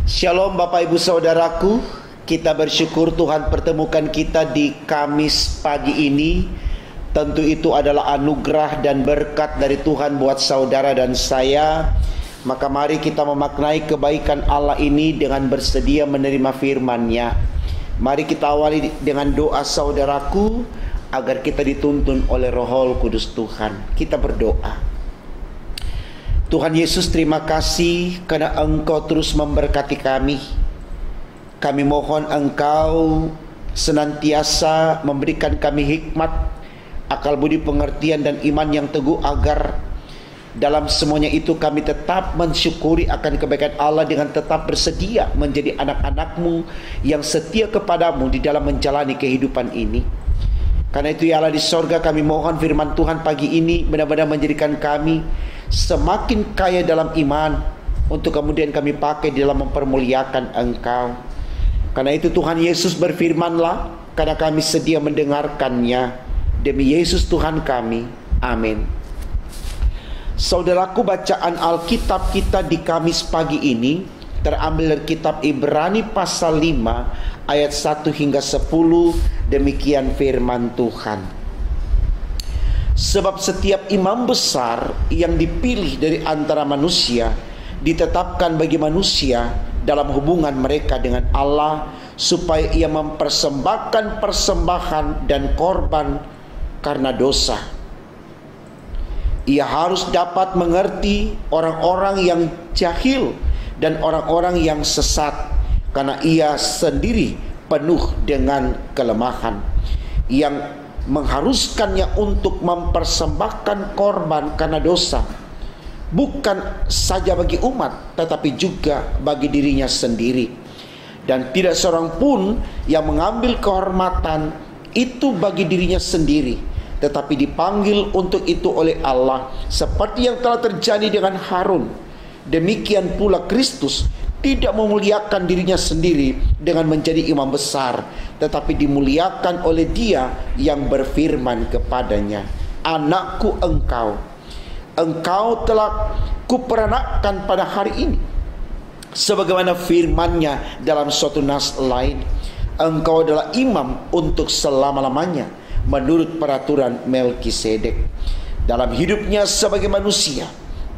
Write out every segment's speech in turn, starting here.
Shalom Bapak Ibu Saudaraku, kita bersyukur Tuhan pertemukan kita di Kamis pagi ini. Tentu itu adalah anugerah dan berkat dari Tuhan buat saudara dan saya. Maka mari kita memaknai kebaikan Allah ini dengan bersedia menerima firman-Nya. Mari kita awali dengan doa saudaraku agar kita dituntun oleh Roh Kudus Tuhan. Kita berdoa. Tuhan Yesus, terima kasih karena Engkau terus memberkati kami. Kami mohon Engkau senantiasa memberikan kami hikmat, akal budi pengertian dan iman yang teguh, agar dalam semuanya itu kami tetap mensyukuri akan kebaikan Allah dengan tetap bersedia menjadi anak-anak-Mu yang setia kepadamu di dalam menjalani kehidupan ini. Karena itu ya Allah di sorga, kami mohon firman Tuhan pagi ini benar-benar menjadikan kami semakin kaya dalam iman, untuk kemudian kami pakai di dalam mempermuliakan Engkau. Karena itu Tuhan Yesus berfirmanlah, karena kami sedia mendengarkannya. Demi Yesus Tuhan kami, amin. Saudaraku, bacaan Alkitab kita di Kamis pagi ini terambil dari kitab Ibrani pasal 5 ayat 1 hingga 10. Demikian firman Tuhan. Sebab setiap imam besar yang dipilih dari antara manusia ditetapkan bagi manusia dalam hubungan mereka dengan Allah, supaya ia mempersembahkan persembahan dan korban karena dosa. Ia harus dapat mengerti orang-orang yang jahil dan orang-orang yang sesat, karena ia sendiri penuh dengan kelemahan, yang mengharuskannya untuk mempersembahkan korban karena dosa, bukan saja bagi umat, tetapi juga bagi dirinya sendiri. Dan tidak seorang pun yang mengambil kehormatan itu bagi dirinya sendiri, tetapi dipanggil untuk itu oleh Allah, seperti yang telah terjadi dengan Harun. Demikian pula Kristus tidak memuliakan dirinya sendiri dengan menjadi imam besar, tetapi dimuliakan oleh Dia yang berfirman kepadanya, "Anakku, engkau telah kuperanakkan pada hari ini." Sebagaimana firman-Nya dalam suatu nas lain, "Engkau adalah imam untuk selama-lamanya menurut peraturan Melkisedek." Dalam hidupnya sebagai manusia,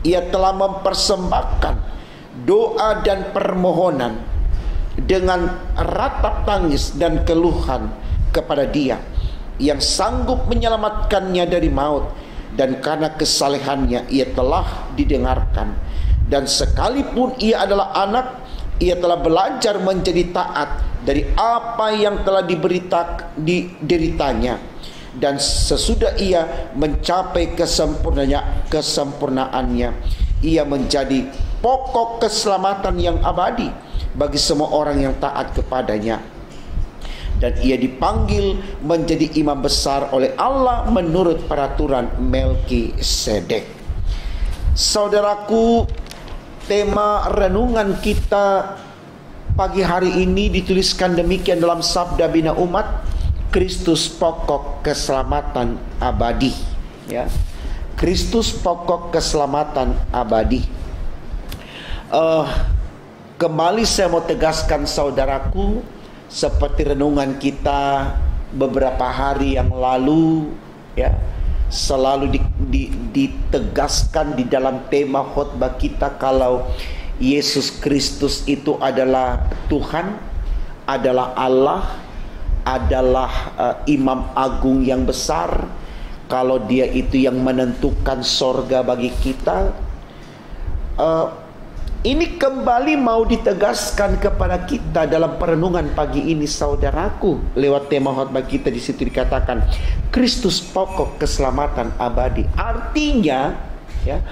ia telah mempersembahkan doa dan permohonan dengan ratap tangis dan keluhan kepada Dia yang sanggup menyelamatkannya dari maut, dan karena kesalehannya ia telah didengarkan. Dan sekalipun ia adalah anak, ia telah belajar menjadi taat dari apa yang telah dideritanya. Dan sesudah ia mencapai kesempurnaannya, ia menjadi pokok keselamatan yang abadi bagi semua orang yang taat kepadanya. Dan ia dipanggil menjadi imam besar oleh Allah menurut peraturan Melkisedek. Saudaraku, tema renungan kita pagi hari ini dituliskan demikian dalam Sabda Bina Umat, Kristus pokok keselamatan abadi. Ya, Kristus pokok keselamatan abadi. Kembali saya mau tegaskan saudaraku, seperti renungan kita beberapa hari yang lalu, ya, selalu ditegaskan di dalam tema khotbah kita, kalau Yesus Kristus itu adalah Tuhan, adalah Allah, adalah imam agung yang besar. Kalau Dia itu yang menentukan sorga bagi kita, ini kembali mau ditegaskan kepada kita dalam perenungan pagi ini saudaraku. Lewat tema khotbah kita di situ dikatakan Kristus pokok keselamatan abadi. Artinya, ya,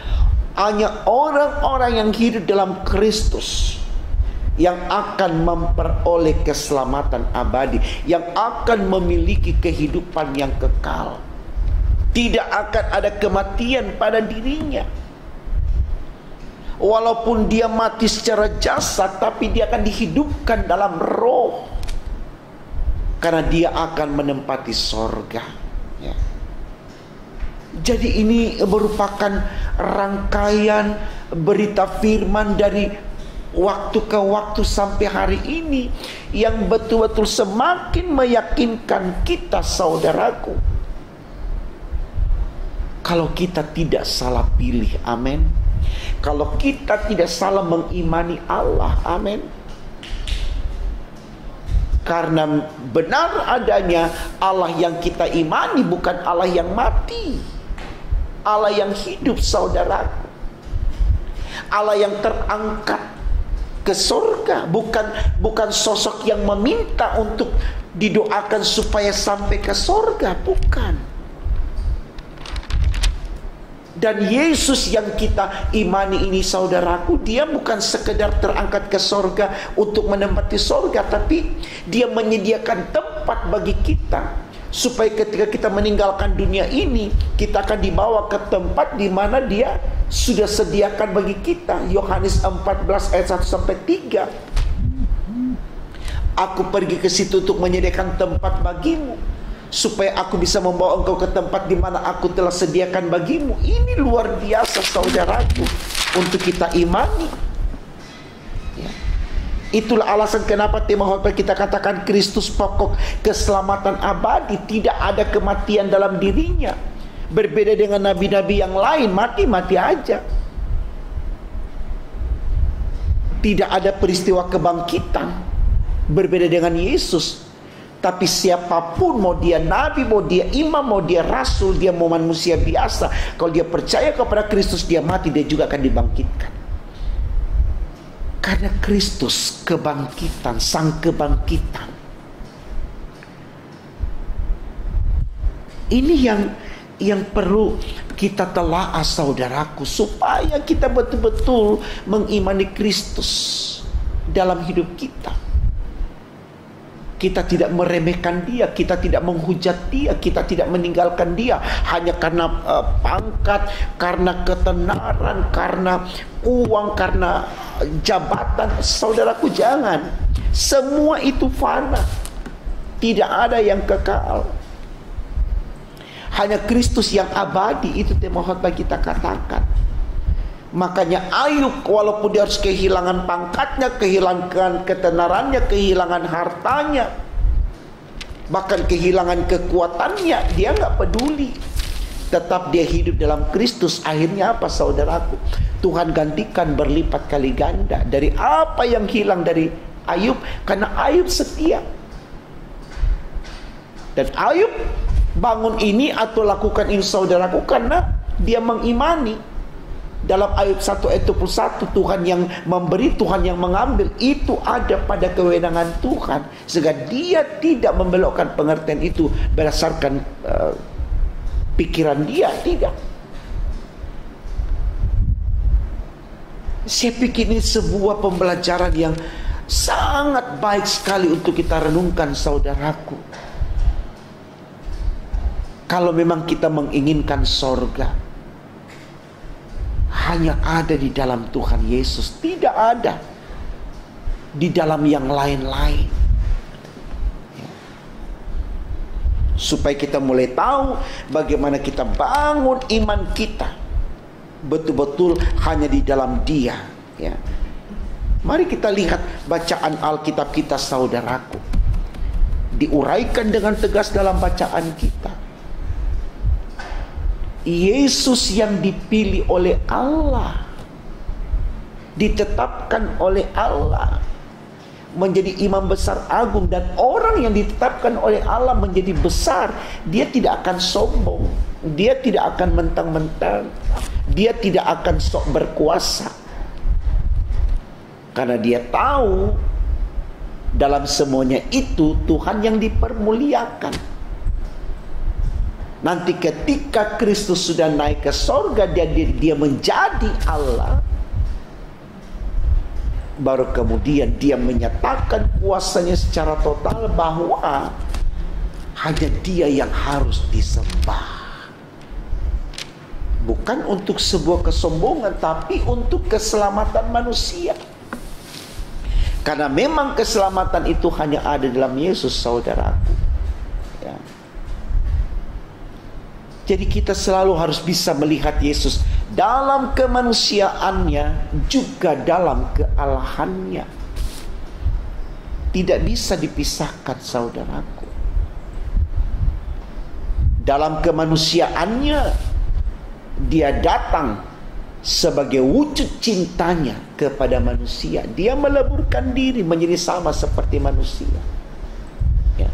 hanya orang-orang yang hidup dalam Kristus yang akan memperoleh keselamatan abadi, yang akan memiliki kehidupan yang kekal. Tidak akan ada kematian pada dirinya. Walaupun dia mati secara jasad, tapi dia akan dihidupkan dalam roh, karena dia akan menempati sorga. Ya. Jadi ini merupakan rangkaian berita firman dari waktu ke waktu sampai hari ini yang betul-betul semakin meyakinkan kita, saudaraku, kalau kita tidak salah pilih, amin. Kalau kita tidak salah mengimani Allah, amin. Karena benar adanya Allah yang kita imani bukan Allah yang mati, Allah yang hidup, saudaraku. Allah yang terangkat ke surga, bukan sosok yang meminta untuk didoakan supaya sampai ke surga, bukan. Dan Yesus yang kita imani ini, saudaraku, dia bukan sekedar terangkat ke surga untuk menempati surga, tapi dia menyediakan tempat bagi kita supaya ketika kita meninggalkan dunia ini, kita akan dibawa ke tempat di mana dia sudah sediakan bagi kita. Yohanes 14 ayat 1-3. Aku pergi ke situ untuk menyediakan tempat bagimu, supaya aku bisa membawa engkau ke tempat di mana aku telah sediakan bagimu. Ini luar biasa, saudaraku, untuk kita imani. Ya. Itulah alasan kenapa tema khotbah kita katakan Kristus pokok keselamatan abadi. Tidak ada kematian dalam dirinya. Berbeda dengan nabi-nabi yang lain, mati-mati aja. Tidak ada peristiwa kebangkitan. Berbeda dengan Yesus. Tapi siapapun, mau dia nabi, mau dia imam, mau dia rasul, dia mau manusia biasa, kalau dia percaya kepada Kristus, dia mati, dia juga akan dibangkitkan. Karena Kristus kebangkitan, sang kebangkitan. Ini yang perlu kita telaah, saudaraku, supaya kita betul-betul mengimani Kristus dalam hidup kita. Kita tidak meremehkan dia, kita tidak menghujat dia, kita tidak meninggalkan dia hanya karena pangkat, karena ketenaran, karena uang, karena jabatan. Saudaraku, jangan. Semua itu fana. Tidak ada yang kekal. Hanya Kristus yang abadi. Itu tema khotbah kita katakan. Makanya Ayub, walaupun dia harus kehilangan pangkatnya, kehilangan ketenarannya, kehilangan hartanya, bahkan kehilangan kekuatannya, dia nggak peduli. Tetap dia hidup dalam Kristus. Akhirnya apa, saudaraku? Tuhan gantikan berlipat kali ganda dari apa yang hilang dari Ayub, karena Ayub setia. Dan Ayub bangun ini atau lakukan ini, saudaraku, karena dia mengimani. Dalam Ayub 1 ayat 21, Tuhan yang memberi, Tuhan yang mengambil, itu ada pada kewenangan Tuhan. Sehingga dia tidak membelokkan pengertian itu berdasarkan pikiran dia, tidak. Saya pikir ini sebuah pembelajaran yang sangat baik sekali untuk kita renungkan, saudaraku. Kalau memang kita menginginkan sorga, hanya ada di dalam Tuhan Yesus. Tidak ada di dalam yang lain-lain. Supaya kita mulai tahu bagaimana kita bangun iman kita betul-betul hanya di dalam Dia. Ya. Mari kita lihat bacaan Alkitab kita, saudaraku. Diuraikan dengan tegas dalam bacaan kita. Yesus yang dipilih oleh Allah, ditetapkan oleh Allah menjadi imam besar agung. Dan orang yang ditetapkan oleh Allah menjadi besar, dia tidak akan sombong, dia tidak akan mentang-mentang, dia tidak akan sok berkuasa, karena dia tahu dalam semuanya itu Tuhan yang dipermuliakan. Nanti ketika Kristus sudah naik ke sorga, dia menjadi Allah, baru kemudian dia menyatakan kuasanya secara total bahwa hanya dia yang harus disembah. Bukan untuk sebuah kesombongan, tapi untuk keselamatan manusia. Karena memang keselamatan itu hanya ada dalam Yesus, saudaraku. Ya. Jadi kita selalu harus bisa melihat Yesus dalam kemanusiaannya juga dalam kealahannya. Tidak bisa dipisahkan, saudaraku. Dalam kemanusiaannya, dia datang sebagai wujud cintanya kepada manusia. Dia meleburkan diri menjadi sama seperti manusia. Ya.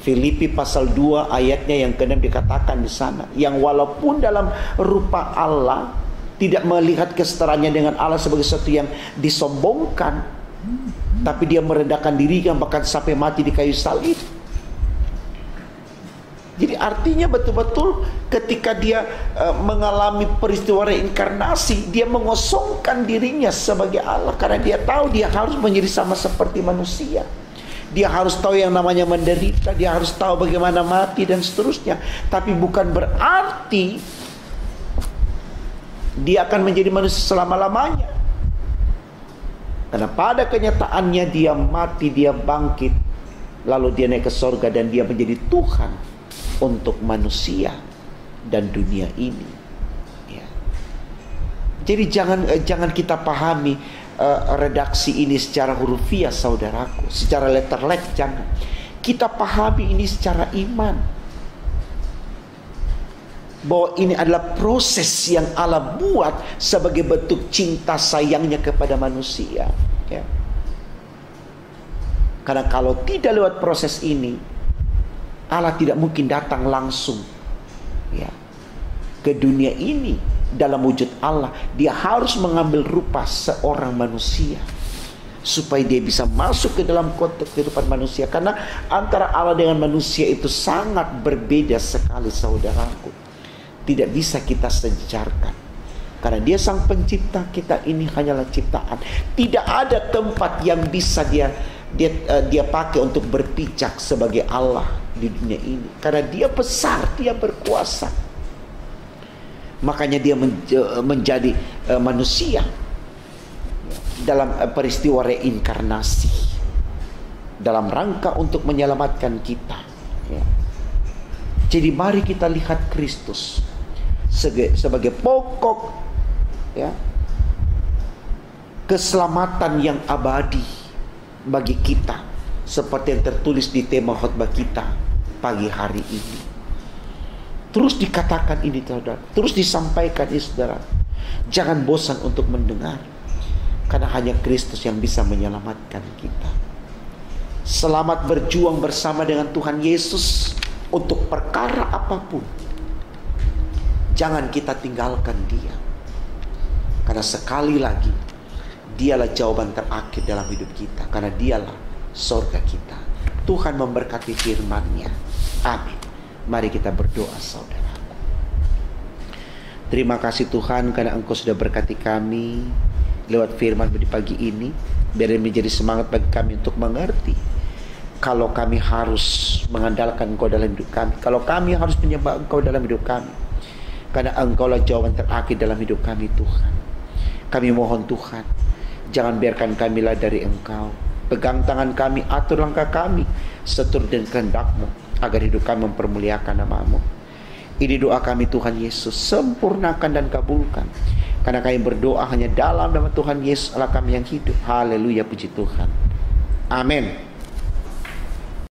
Filipi pasal 2 ayatnya yang ke-6 dikatakan di sana, yang walaupun dalam rupa Allah, tidak melihat kesetaraannya dengan Allah sebagai sesuatu yang disombongkan, tapi dia merendahkan dirinya bahkan sampai mati di kayu salib. Jadi artinya betul-betul ketika dia mengalami peristiwa reinkarnasi, dia mengosongkan dirinya sebagai Allah, karena dia tahu dia harus menjadi sama seperti manusia. Dia harus tahu yang namanya menderita, dia harus tahu bagaimana mati dan seterusnya. Tapi bukan berarti dia akan menjadi manusia selama-lamanya. Karena pada kenyataannya dia mati, dia bangkit, lalu dia naik ke surga dan dia menjadi Tuhan untuk manusia dan dunia ini. Ya. Jadi jangan kita pahami redaksi ini secara hurufiah, saudaraku, secara letterlek, jangan. Kita pahami ini secara iman, bahwa ini adalah proses yang Allah buat sebagai bentuk cinta sayangnya kepada manusia. Ya. Karena kalau tidak lewat proses ini, Allah tidak mungkin datang langsung, ya, ke dunia ini dalam wujud Allah. Dia harus mengambil rupa seorang manusia supaya dia bisa masuk ke dalam konteks kehidupan manusia. Karena antara Allah dengan manusia itu sangat berbeda sekali, saudaraku. Tidak bisa kita sejarkan. Karena dia sang pencipta, kita ini hanyalah ciptaan. Tidak ada tempat yang bisa dia pakai untuk berpijak sebagai Allah di dunia ini. Karena dia besar, dia berkuasa. Makanya dia menjadi manusia dalam peristiwa reinkarnasi, dalam rangka untuk menyelamatkan kita. Ya. Jadi mari kita lihat Kristus sebagai pokok, ya, keselamatan yang abadi bagi kita, seperti yang tertulis di tema khotbah kita pagi hari ini. Terus dikatakan ini, saudara, terus disampaikan ini, saudara. Jangan bosan untuk mendengar, karena hanya Kristus yang bisa menyelamatkan kita. Selamat berjuang bersama dengan Tuhan Yesus untuk perkara apapun. Jangan kita tinggalkan dia, karena sekali lagi dialah jawaban terakhir dalam hidup kita, karena dialah surga kita. Tuhan memberkati firman-Nya. Amin. Mari kita berdoa, saudara. Terima kasih Tuhan, karena Engkau sudah berkati kami lewat firman di pagi ini. Biar menjadi semangat bagi kami untuk mengerti kalau kami harus mengandalkan Engkau dalam hidup kami, kalau kami harus menyembah Engkau dalam hidup kami, karena Engkaulah jawaban terakhir dalam hidup kami, Tuhan. Kami mohon Tuhan, jangan biarkan kami lari dari Engkau. Pegang tangan kami, atur langkah kami seturut dengan kehendak-Mu, agar hidup kami mempermuliakan nama-Mu. Ini doa kami Tuhan Yesus, sempurnakan dan kabulkan. Karena kami berdoa hanya dalam nama Tuhan Yesus Allah kami yang hidup. Haleluya, puji Tuhan. Amin.